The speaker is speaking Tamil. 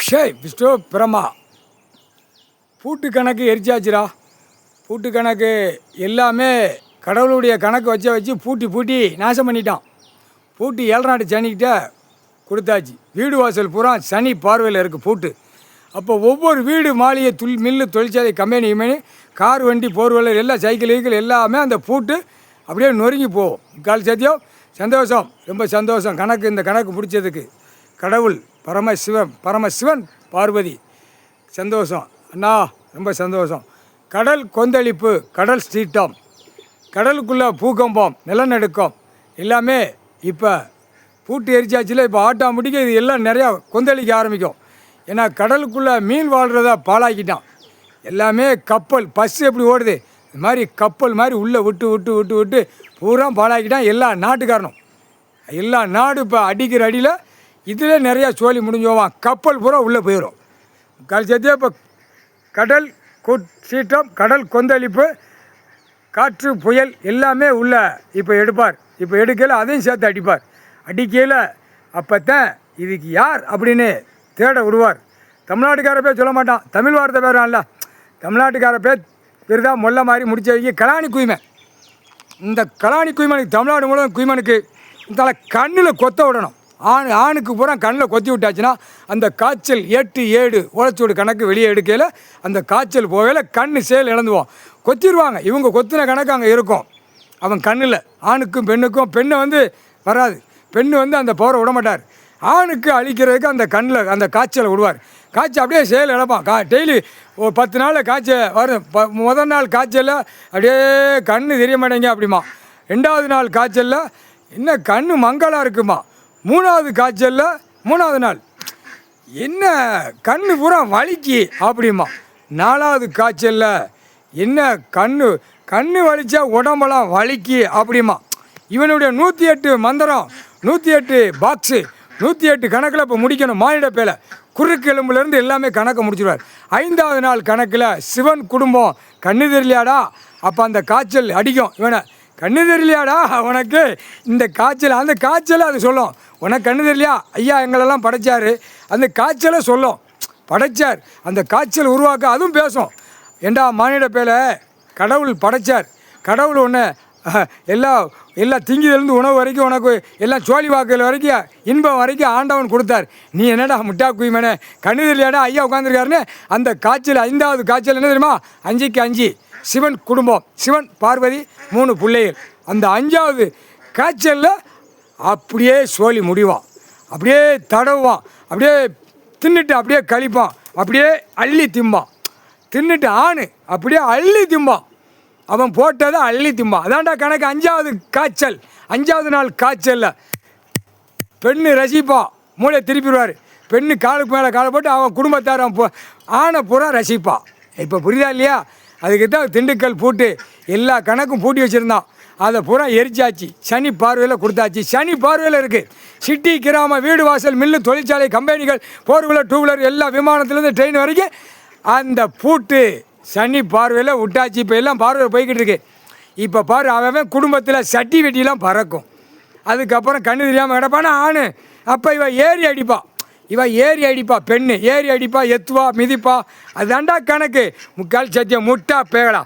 ஷேய் விஷ்ணு பிரமா பூட்டு கணக்கு எரிச்சாச்சுரா. பூட்டு கணக்கு எல்லாமே கடவுளுடைய கணக்கு வச்சு பூட்டி பூட்டி நாசம் பண்ணிட்டான். பூட்டி ஏழநாட்டு சனிக்கிட்ட கொடுத்தாச்சு. வீடு வாசல் பூரா சனி பார்வையில் இருக்குது பூட்டு. அப்போ ஒவ்வொரு வீடு மாளிகை மில்லு தொழிற்சாலை கம்பெனி கார் வண்டி போர்வெல்லர் எல்லா சைக்கிள் எல்லாமே அந்த பூட்டு அப்படியே நொறுங்கி போகும். கால் சத்தியம் சந்தோஷம், ரொம்ப சந்தோஷம். கணக்கு இந்த கணக்கு பிடிச்சதுக்கு கடவுள் பரமசிவன் பார்வதி சந்தோஷம் அண்ணா, ரொம்ப சந்தோஷம். கடல் கொந்தளிப்பு, கடல் சீற்றம், கடலுக்குள்ளே பூகம்பம், நிலநடுக்கம் எல்லாமே இப்போ பூட்டு எரிச்சாச்சில் இப்போ ஆட்டோமேட்டிக்காக இது எல்லாம் நிறையா கொந்தளிக்க ஆரம்பிக்கும். ஏன்னா கடலுக்குள்ளே மீன் வாழ்கிறத பாழாக்கிட்டான். எல்லாமே கப்பல் பஸ்ஸு எப்படி ஓடுது இது மாதிரி கப்பல் மாதிரி உள்ளே விட்டு பூரா பாழாக்கிட்டான். எல்லா நாட்டுக்காரனும் எல்லா நாடு இப்போ அடிக்கிற அடியில் இதில் நிறையா சோழி முடிஞ்சோவான். கப்பல் பூரா உள்ளே போயிடும். கழிச்சதே இப்போ கடல் சீற்றம், கடல் கொந்தளிப்பு, காற்று புயல் எல்லாமே உள்ள இப்போ எடுப்பார். இப்போ எடுக்கையில் அதையும் சேர்த்து அடிப்பார். அடிக்கையில் அப்போ தான் இதுக்கு யார் அப்படின்னு தேட விடுவார். தமிழ்நாட்டுக்கார பேர் சொல்ல மாட்டான், தமிழ் வார்த்தை பேரான்ல. தமிழ்நாட்டுக்கார பேர் தான் மொல்ல மாதிரி முடிச்ச வைக்க கலாணி குய்மை. இந்த கலாணி குய்மனுக்கு தமிழ்நாடு மூலம் குய்மனுக்கு இந்த கண்ணில் கொத்த விடணும். ஆணுக்கு பூரா கண்ணில் கொத்தி விட்டாச்சுன்னா அந்த காய்ச்சல் 8 7 ஓலச்சூடு கணக்கு வெளியே எடுக்கையில் அந்த காய்ச்சல் போகையில் கண் சேல் இழந்துவோம். கொத்திடுவாங்க. இவங்க கொத்தின கணக்கு அங்கே இருக்கும் அவன் கண்ணில். ஆணுக்கும் பெண்ணுக்கும் பெண்ணை வராது. பெண்ணு அந்த பவரை விட மாட்டார். ஆணுக்கு அழிக்கிறதுக்கு அந்த கண்ணில் அந்த காய்ச்சலை விடுவார். காய்ச்சல் அப்படியே சேல் இழப்பான். டெய்லி ஒரு 10 நாளில் காய்ச்சல் வரும். முதல் நாள் காய்ச்சலில் அப்படியே கண் தெரிய மாட்டேங்க அப்படிமா. 2வது நாள் காய்ச்சலில் என்ன கண் மங்கலாக இருக்குமா. 3வது காய்ச்சலில் 3வது நாள் என்ன கண் பூரா வலிக்கு அப்படிமா. 4வது காய்ச்சலில் என்ன கண்ணு வலிச்சா உடம்பெல்லாம் வலிக்கு அப்படிமா. இவனுடைய 108 மந்திரம், 108 பாக்ஸு, 108 கணக்கில் இப்போ முடிக்கணும். மானிட பேலை குறுக்கு எலும்புலேருந்து எல்லாமே கணக்கை முடிச்சிடுவார். 5வது நாள் கணக்கில் சிவன் குடும்பம் கண்ணு தெரியலையாடா, அப்போ அந்த காய்ச்சல் அடிக்கும். இவனை கண்ணு தெரியலையாடா உனக்கு இந்த காய்ச்சல், அந்த காய்ச்சலை அது சொல்லும். உனக்கு கண்ணு தெரியலையா, ஐயா எங்களெல்லாம் படைச்சார், அந்த காய்ச்சலை சொல்லும். படைச்சார் அந்த காய்ச்சல் உருவாக்க அதுவும் பேசும். ஏண்டா மானிட பேலை கடவுள் படைச்சார். கடவுள் ஒன்று எல்லா திங்கிலேருந்து உணவு வரைக்கும் உனக்கு எல்லாம் சோழி வாக்குகள் வரைக்கும் இன்பம் வரைக்கும் ஆண்டவன் கொடுத்தார். நீ என்னடா முட்டா குய்மனே கண்ணு தெரியலையாடா ஐயா உட்காந்துருக்காருன்னு அந்த காய்ச்சல் 5வது காய்ச்சல் என்ன தெரியுமா, 5க்கு 5 சிவன் குடும்பம், சிவன் பார்வதி 3 பிள்ளைகள். அந்த 5வது காய்ச்சலில் அப்படியே சோழி முடிவான், அப்படியே தடவுவான், அப்படியே தின்னுட்டு அப்படியே கழிப்பான், அப்படியே அள்ளி திம்பான். தின்னுட்டு அப்படியே அள்ளி திம்பான். அவன் போட்டதை அள்ளி திம்பான். அதான்டா கணக்கு. 5வது காய்ச்சல், 5வது நாள் காய்ச்சலில் பெண்ணு ரசிப்பான், மூளை திருப்பிடுவார். பெண்ணு காலுக்கு மேலே காலை போட்டு அவன் குடும்பத்தார் ஆணை பூரா ரசிப்பான். இப்போ புரியுதா இல்லையா? அதுக்கு தான் திண்டுக்கல் பூட்டு எல்லா கணக்கும் பூட்டி வச்சுருந்தான். அதை பூரா எரிச்சாச்சு. சனி பார்வையில் கொடுத்தாச்சு. சனி பார்வையில் இருக்குது. சிட்டி கிராம வீடு வாசல் மில்லு தொழிற்சாலை கம்பெனிகள் 4 வீலர் 2 வீலர் எல்லா விமானத்துலேருந்து ட்ரெயின் வரைக்கும் அந்த பூட்டு சனி பார்வையில் விட்டாச்சு. இப்போ எல்லாம் பார்வையில் போய்கிட்டு இருக்கு. இப்போ பாரு அவன் குடும்பத்தில் சட்டி வெட்டிலாம் பறக்கும். அதுக்கப்புறம் கண்ணு தெரியாமல் கிடப்பானா அப்போ இவன் ஏறி அடிப்பா. பெண்ணு ஏறி அடிப்பா, எத்துவா, மிதிப்பா. அதுதாண்டா கணக்கு. முக்கால் சத்தியம் முட்டா பேகலா.